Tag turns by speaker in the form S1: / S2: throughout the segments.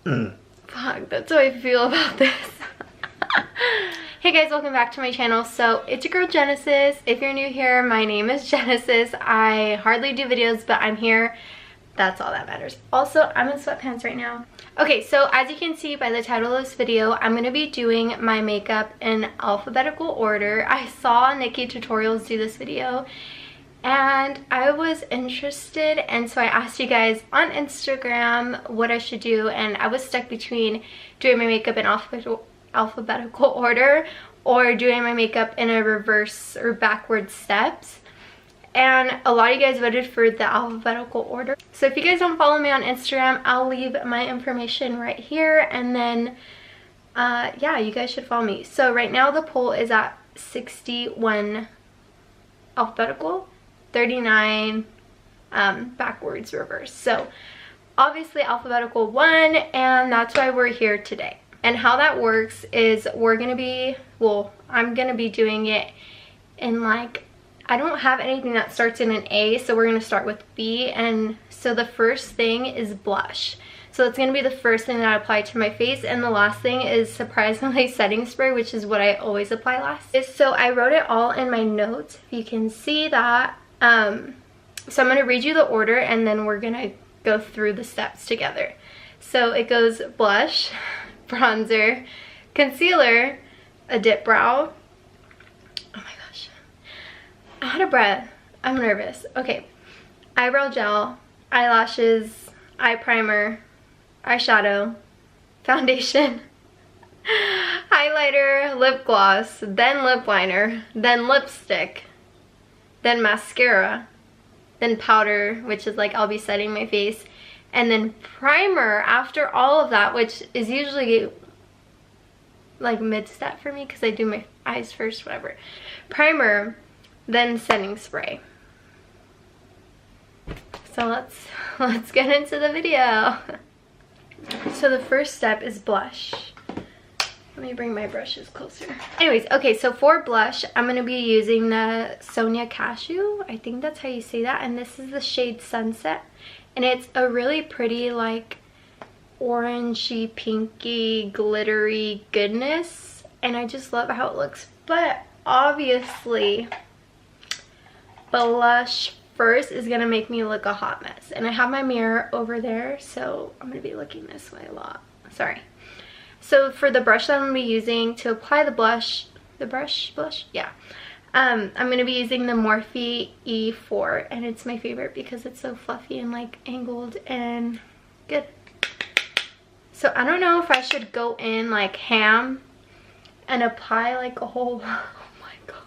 S1: Fuck, that's how I feel about this. Hey guys, welcome back to my channel. So it's your girl Genesis. If you're new here, my name is Genesis. I hardly do videos, but I'm here. That's all that matters. Also, I'm in sweatpants right now. Okay, so as you can see by the title of this video, I'm going to be doing my makeup in alphabetical order. I saw Nikki tutorials do this video and I was interested, and so I asked you guys on Instagram what I should do, and I was stuck between doing my makeup in alphabetical order or doing my makeup in a reverse or backward steps. And a lot of you guys voted for the alphabetical order. So if you guys don't follow me on Instagram, I'll leave my information right here, and then yeah, you guys should follow me. So right now the poll is at 61 alphabetical, 39 backwards reverse. So obviously alphabetical won, and that's why we're here today. And how that works is we're gonna be, well, I'm gonna be doing it in like, I don't have anything that starts in an A, so we're gonna start with B. And so the first thing is blush. So it's gonna be the first thing that I apply to my face, and the last thing is surprisingly setting spray, which is what I always apply last. So I wrote it all in my notes, if you can see that. So I'm gonna read you the order and then we're gonna go through the steps together. So it goes blush, bronzer, concealer, a dip brow. Oh my gosh, out of breath, I'm nervous. Okay, eyebrow gel, eyelashes, eye primer, eyeshadow, foundation, highlighter, lip gloss, then lip liner, then lipstick, then mascara, then powder, which is like I'll be setting my face, and then primer after all of that, which is usually like mid-step for me because I do my eyes first, whatever. Primer, then setting spray. So let's get into the video. So the first step is blush. Let me bring my brushes closer. Anyways, okay, so for blush, I'm going to be using the Sonia Cashew. I think that's how you say that. And this is the shade Sunset. And it's a really pretty, like, orangey, pinky, glittery goodness. And I just love how it looks. But obviously, blush first is going to make me look a hot mess. And I have my mirror over there, so I'm going to be looking this way a lot. Sorry. So for the brush that I'm going to be using to apply the blush, yeah. I'm going to be using the Morphe E4, and it's my favorite because it's so fluffy and like angled and good. So I don't know if I should go in like ham and apply like a whole, oh my god,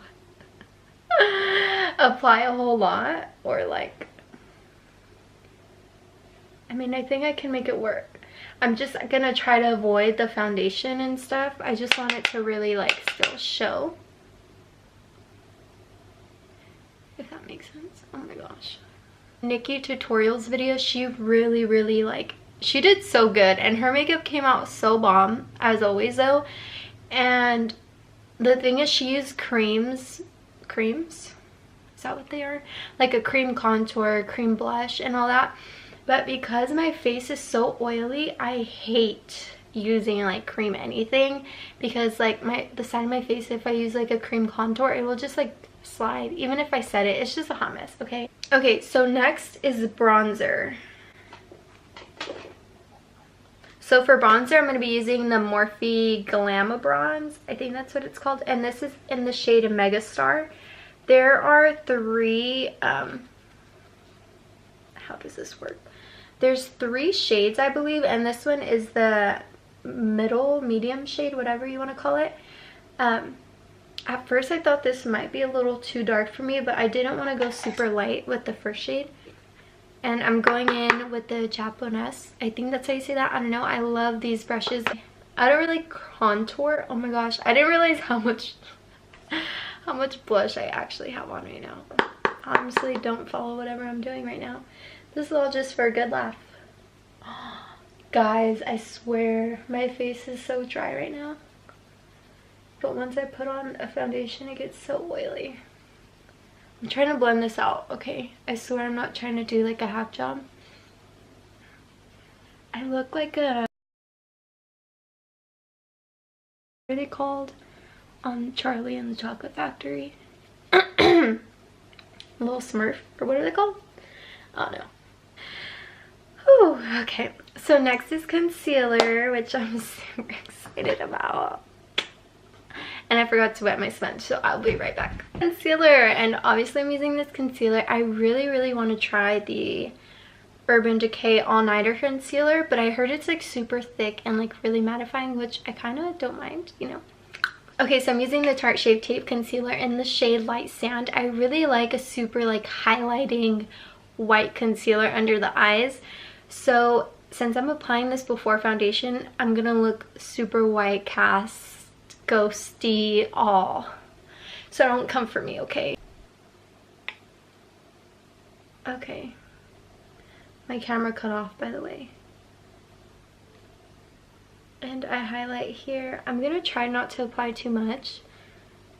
S1: apply a whole lot, or like, I mean, I think I can make it work. I'm just gonna try to avoid the foundation and stuff. I just want it to really like still show. If that makes sense. Oh my gosh. Nikki tutorials video, she really like, she did so good, and her makeup came out so bomb, as always though. And the thing is, she used creams? Is that what they are? Like a cream contour, cream blush and all that. But because my face is so oily, I hate using like cream anything, because like the side of my face, if I use like a cream contour, it will just like slide. Even if I set it, it's just a hot mess. Okay, so next is bronzer. So for bronzer, I'm going to be using the Morphe Glamour Bronze. I think that's what it's called. And this is in the shade Megastar. There are three, how does this work? There's 3 shades, I believe, and this one is the medium shade, whatever you want to call it. At first I thought this might be a little too dark for me, but I didn't want to go super light with the first shade. And I'm going in with the Japanese. I think that's how you say that. I don't know. I love these brushes. I don't really contour. Oh my gosh. I didn't realize how much blush I actually have on right now. Honestly, don't follow whatever I'm doing right now. This is all just for a good laugh. Guys, I swear my face is so dry right now. But once I put on a foundation, it gets so oily. I'm trying to blend this out, okay? I swear I'm not trying to do like a half job. I look like a What are they called? Charlie and the Chocolate Factory. Little Smurf, or what are they called? Oh no. Whew, okay, so next is concealer, which I'm super excited about. And I forgot to wet my sponge, so I'll be right back. Concealer, and obviously I'm using this concealer. I really want to try the Urban Decay All Nighter concealer, but I heard it's like super thick and like really mattifying, which I kind of don't mind, you know. Okay, so I'm using the Tarte Shape Tape concealer in the shade Light Sand. I really like a super like highlighting white concealer under the eyes. So since I'm applying this before foundation, I'm gonna look super white cast, ghosty, all. So don't come for me, okay? Okay. My camera cut off, by the way. And I highlight here. I'm gonna try not to apply too much,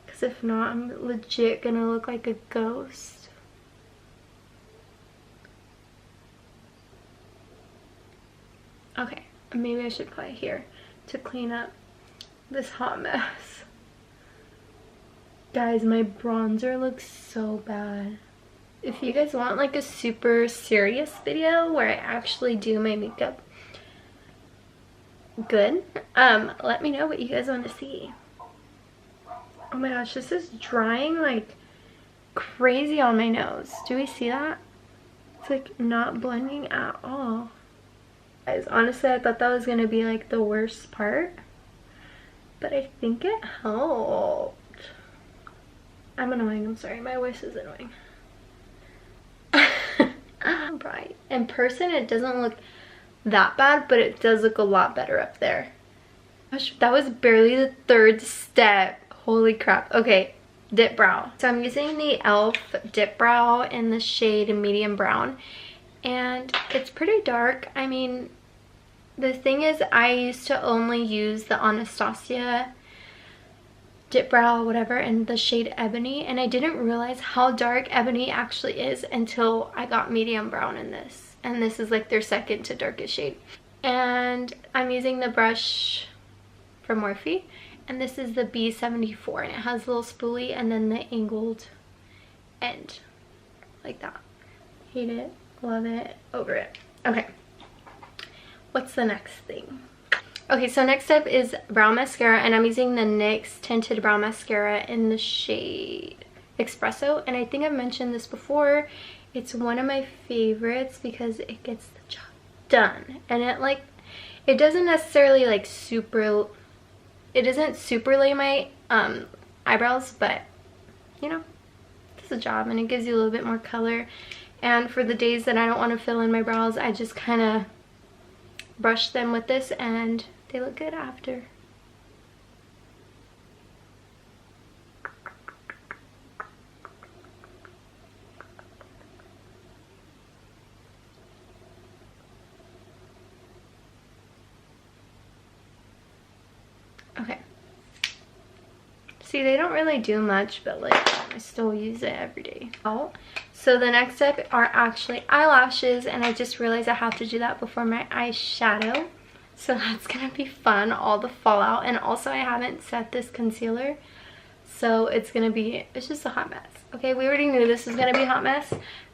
S1: because if not, I'm legit gonna look like a ghost. Okay, maybe I should apply here to clean up this hot mess. Guys, my bronzer looks so bad. If you guys want like a super serious video where I actually do my makeup good, let me know what you guys want to see. Oh my gosh, this is drying like crazy on my nose. Do we see that? It's like not blending at all. Guys, honestly, I thought that was gonna be like the worst part, but I think it helped. I'm annoying, I'm sorry, my voice is annoying. Bright. In person it doesn't look that bad, but it does look a lot better up there. Gosh, that was barely the third step. Holy crap. Okay, dip brow. So I'm using the e.l.f. dip brow in the shade medium brown, and it's pretty dark. I mean, the thing is, I used to only use the Anastasia dip brow, whatever, in the shade Ebony, and I didn't realize how dark Ebony actually is until I got medium brown in this. And this is like their second to darkest shade. And I'm using the brush from Morphe, and this is the B74, and it has a little spoolie and then the angled end like that. Hate it, love it, over it. Okay, what's the next thing? Okay, so next up is brow mascara, and I'm using the NYX tinted brow mascara in the shade Espresso, and I think I've mentioned this before. It's one of my favorites because it gets the job done, and it doesn't necessarily like it doesn't super lay my eyebrows, but you know, it does the job, and it gives you a little bit more color. And for the days that I don't want to fill in my brows, I just kind of brush them with this, and they look good after. Okay. See, they don't really do much, but like I still use it every day. Oh, so the next step are actually eyelashes, and I just realized I have to do that before my eyeshadow. So that's gonna be fun, all the fallout. And also I haven't set this concealer, so it's just a hot mess. Okay, we already knew this was gonna be a hot mess,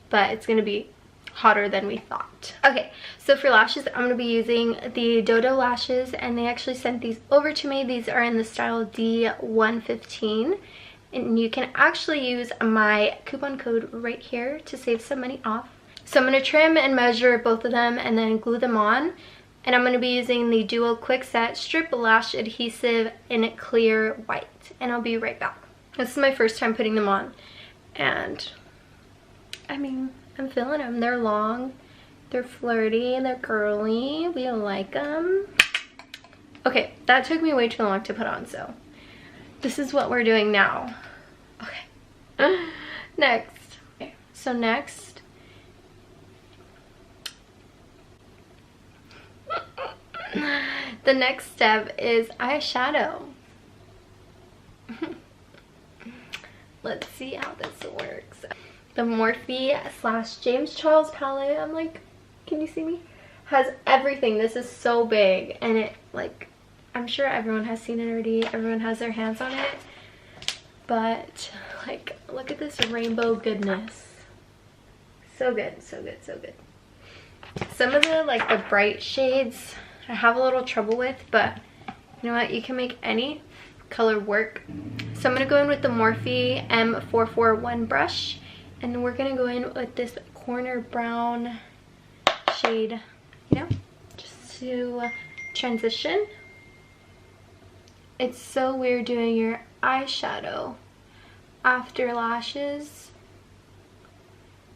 S1: but it's gonna be hotter than we thought. Okay, so for lashes, I'm going to be using the Dodo Lashes, and they actually sent these over to me. These are in the style D115, and you can actually use my coupon code right here to save some money off. So I'm going to trim and measure both of them and then glue them on, and I'm going to be using the Duo Quick Set Strip Lash Adhesive in clear white, and I'll be right back. This is my first time putting them on, and I mean, I'm feeling them. They're long, they're flirty, they're curly. We like them. Okay, that took me way too long to put on, so this is what we're doing now. Okay, next. Okay, so next, the next step is eyeshadow. Let's see how this works. The Morphe / James Charles palette, I'm like, can you see me? Has everything. This is so big, and it like, I'm sure everyone has seen it already. Everyone has their hands on it. But like, look at this rainbow goodness. So good, so good, so good. Some of the like the bright shades I have a little trouble with, but you know what? You can make any color work. So I'm going to go in with the Morphe M441 brush, and we're going to go in with this corner brown shade, you know, just to transition. It's so weird doing your eyeshadow after lashes.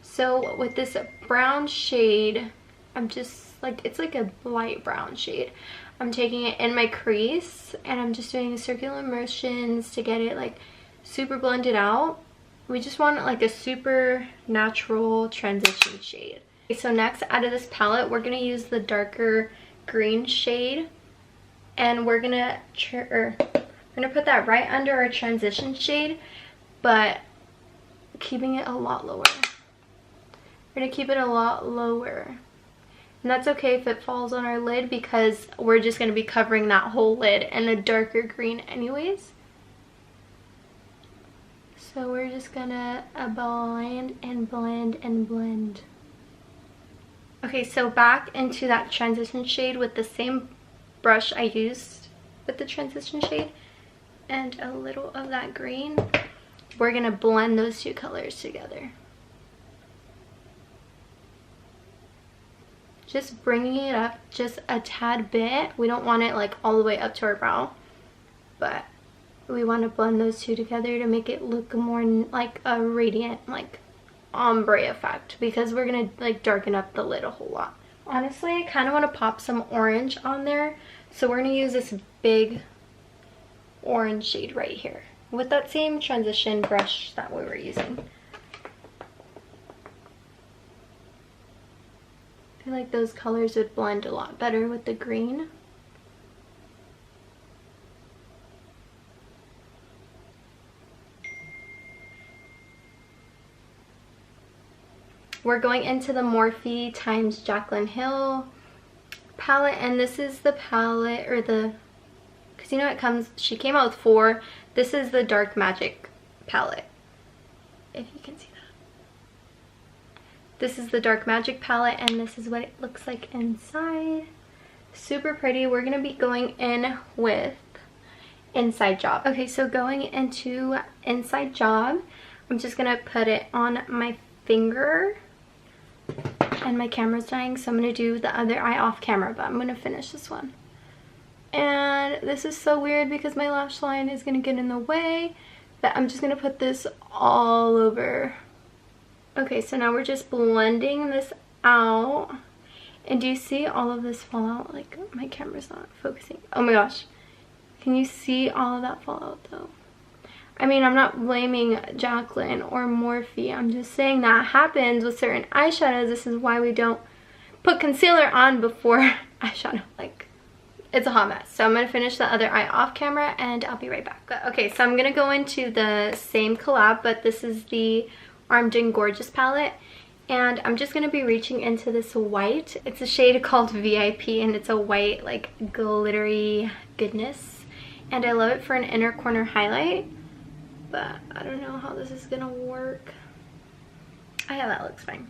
S1: So with this brown shade, I'm just like, it's like a light brown shade. I'm taking it in my crease and I'm just doing circular motions to get it like super blended out. We just want like a super natural transition shade. Okay, so next, out of this palette, we're going to use the darker green shade, and we're going to put that right under our transition shade, but keeping it a lot lower. We're going to keep it a lot lower. And that's okay if it falls on our lid, because we're just going to be covering that whole lid in a darker green anyways. So we're just going to blend and blend and blend. Okay, so back into that transition shade with the same brush I used with the transition shade and a little of that green. We're going to blend those two colors together. Just bringing it up just a tad bit. We don't want it like all the way up to our brow, but we want to blend those two together to make it look more like a radiant, like ombre effect, because we're gonna like darken up the lid a whole lot. Honestly, I kind of want to pop some orange on there, so we're gonna use this big orange shade right here with that same transition brush that we were using. I feel like those colors would blend a lot better with the green. We're going into the Morphe times Jaclyn Hill palette, and this is the palette, or the, because you know it comes, she came out with 4. This is the Dark Magic palette, if you can see that. This is the Dark Magic palette, and this is what it looks like inside. Super pretty. We're gonna be going in with Inside Job. Okay, so going into Inside Job, I'm just gonna put it on my finger, and my camera's dying, so I'm gonna do the other eye off camera, but I'm gonna finish this one. And this is so weird because my lash line is gonna get in the way, but I'm just gonna put this all over. Okay, so now we're just blending this out. And do you see all of this fall out? Like, my camera's not focusing. Oh my gosh. Can you see all of that fall out though? I mean, I'm not blaming Jaclyn or Morphe. I'm just saying that happens with certain eyeshadows. This is why we don't put concealer on before eyeshadow. Like, it's a hot mess. So I'm going to finish the other eye off camera and I'll be right back. Okay, so I'm going to go into the same collab, but this is the Armed and Gorgeous palette. And I'm just going to be reaching into this white. It's a shade called VIP, and it's a white, like, glittery goodness. And I love it for an inner corner highlight. But I don't know how this is gonna work. Oh yeah, that looks fine.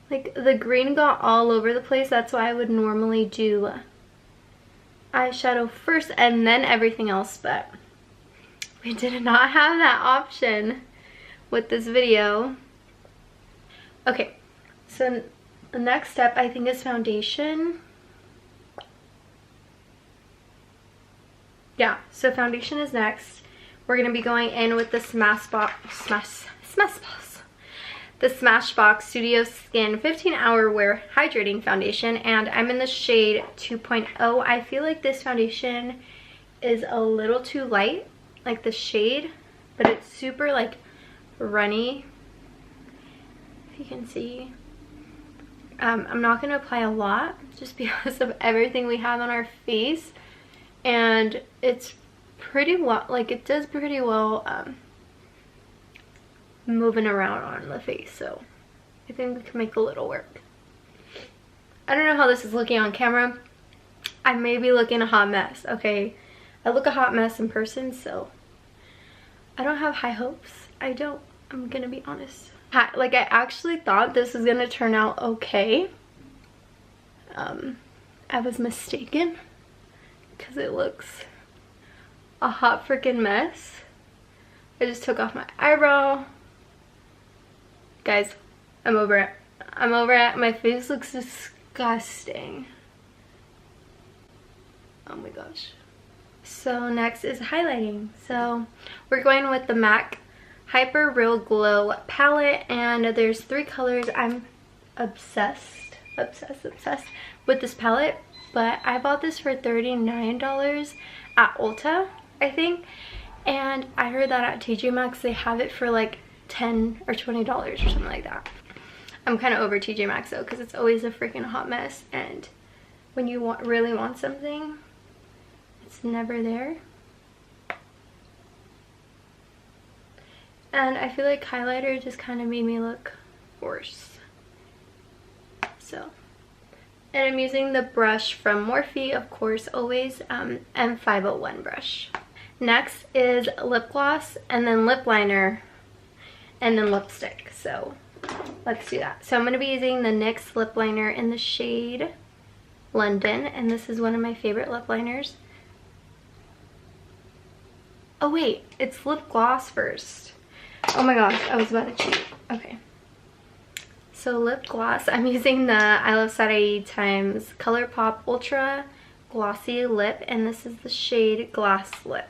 S1: Like, the green got all over the place. That's why I would normally do eyeshadow first and then everything else, but we did not have that option with this video. Okay, so the next step I think is foundation. Yeah, so foundation is next. We're going to be going in with the the Smashbox Studio Skin 15-Hour Wear Hydrating Foundation, and I'm in the shade 2.0. I feel like this foundation is a little too light, like the shade, but it's super like runny, if you can see. I'm not going to apply a lot just because of everything we have on our face. And it's pretty well, like, it does pretty well moving around on the face, so I think we can make a little work. I don't know how this is looking on camera. I may be looking a hot mess, okay? I look a hot mess in person, so I don't have high hopes. I don't. I'm gonna be honest. Like, I actually thought this was gonna turn out okay. I was mistaken because it looks a hot freaking mess. I just took off my eyebrow. Guys, I'm over it. I'm over it. My face looks disgusting. Oh my gosh. So next is highlighting. So we're going with the MAC Hyper Real Glow palette, and there's 3 colors. I'm obsessed with this palette, but I bought this for $39 at Ulta, I think, and I heard that at TJ Maxx they have it for like $10 or $20 or something like that. I'm kind of over TJ Maxx though, because it's always a freaking hot mess, and when you really want something, it's never there. And I feel like highlighter just kind of made me look worse. So, and I'm using the brush from Morphe, of course, always, M501 brush. Next is lip gloss, and then lip liner, and then lipstick. So let's do that. So I'm going to be using the NYX lip liner in the shade London, and this is one of my favorite lip liners. Oh wait, it's lip gloss first. Oh my gosh, I was about to cheat. Okay. So lip gloss, I'm using the I Love Sarai times ColourPop Ultra Glossy Lip, and this is the shade Glass Lip.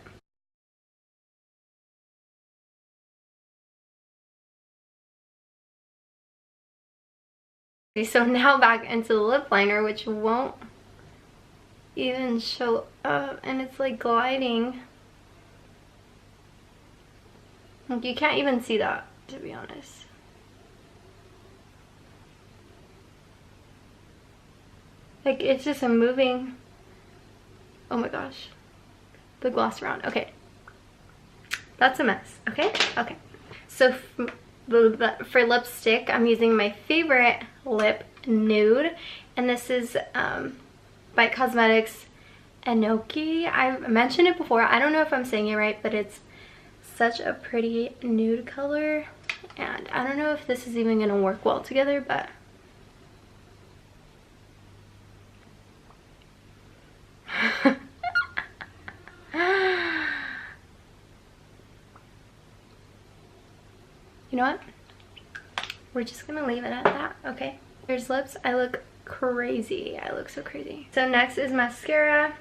S1: Okay, so now back into the lip liner, which won't even show up, and it's like gliding. Like, you can't even see that, to be honest. Like, it's just a moving, oh my gosh, the gloss around. Okay, that's a mess. Okay. So for lipstick, I'm using my favorite lip nude, and this is by Cosmetics Enoki. I've mentioned it before. I don't know if I'm saying it right, but it's such a pretty nude color, and I don't know if this is even gonna work well together, but you know what? We're just gonna leave it at that, okay? Here's lips. I look crazy. I look so crazy. So next is mascara.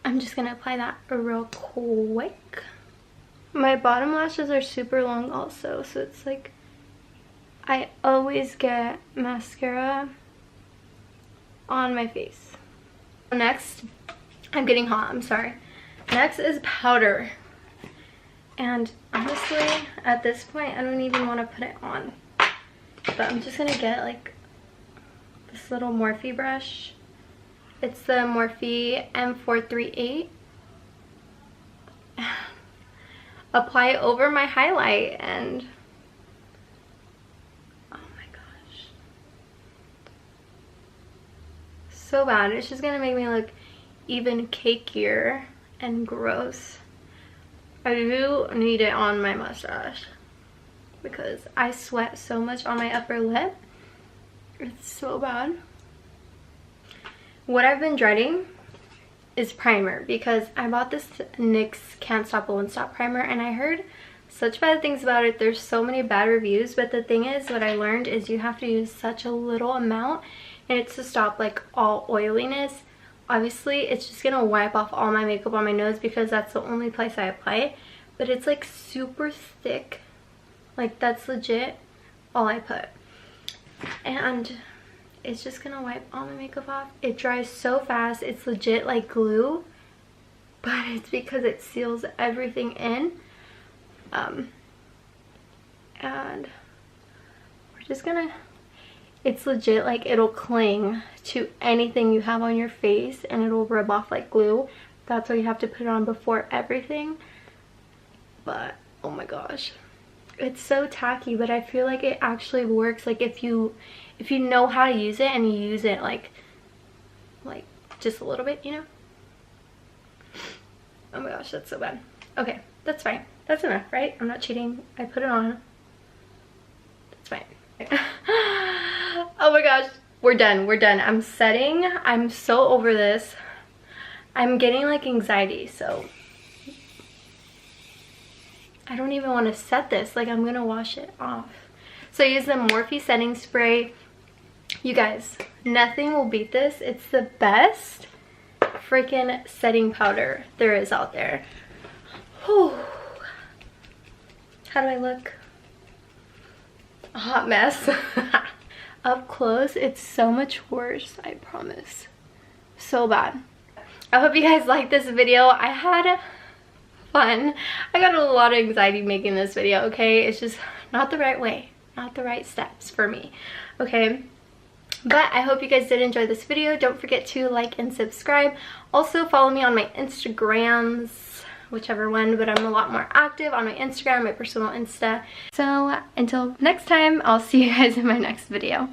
S1: I'm just gonna apply that real quick. My bottom lashes are super long also, so it's like I always get mascara on my face. Next, I'm getting hot, I'm sorry. Next is powder. And honestly, at this point, I don't even want to put it on. But I'm just gonna get like this little Morphe brush. It's the Morphe M438. Apply it over my highlight, and oh my gosh, so bad. It's just gonna make me look even cakier and gross. I do need it on my mustache because I sweat so much on my upper lip. It's so bad. What I've been dreading is primer, because I bought this NYX Can't Stop Won't Stop primer, and I heard such bad things about it. There's so many bad reviews, but the thing is, what I learned is you have to use such a little amount, and it's to stop like all oiliness. Obviously it's just gonna wipe off all my makeup on my nose because that's the only place I apply it, but it's like super thick. Like, that's legit all I put, and it's just gonna wipe all my makeup off. It dries so fast. It's legit like glue, but it's because it seals everything in. And we're just gonna, it's legit like it'll cling to anything you have on your face, and it'll rub off like glue. That's why you have to put it on before everything. But oh my gosh, It's so tacky, but I feel like it actually works. Like if you know how to use it and you use it like just a little bit, you know. Oh my gosh, that's so bad. Okay, that's fine. That's enough, right? I'm not cheating. I put it on. That's fine. Oh my gosh, we're done. We're done. I'm setting. I'm so over this. I'm getting like anxiety, so I don't even want to set this. Like, I'm going to wash it off. So I use the Morphe setting spray. You guys, nothing will beat this. It's the best freaking setting powder there is out there. Whew. How do I look? A hot mess. Up close, it's so much worse, I promise. So bad. I hope you guys liked this video. I had fun. I got a lot of anxiety making this video, okay? It's just not the right way, not the right steps for me, okay? But I hope you guys did enjoy this video. Don't forget to like and subscribe. Also follow me on my Instagrams, whichever one, but I'm a lot more active on my Instagram, my personal Insta. So until next time, I'll see you guys in my next video.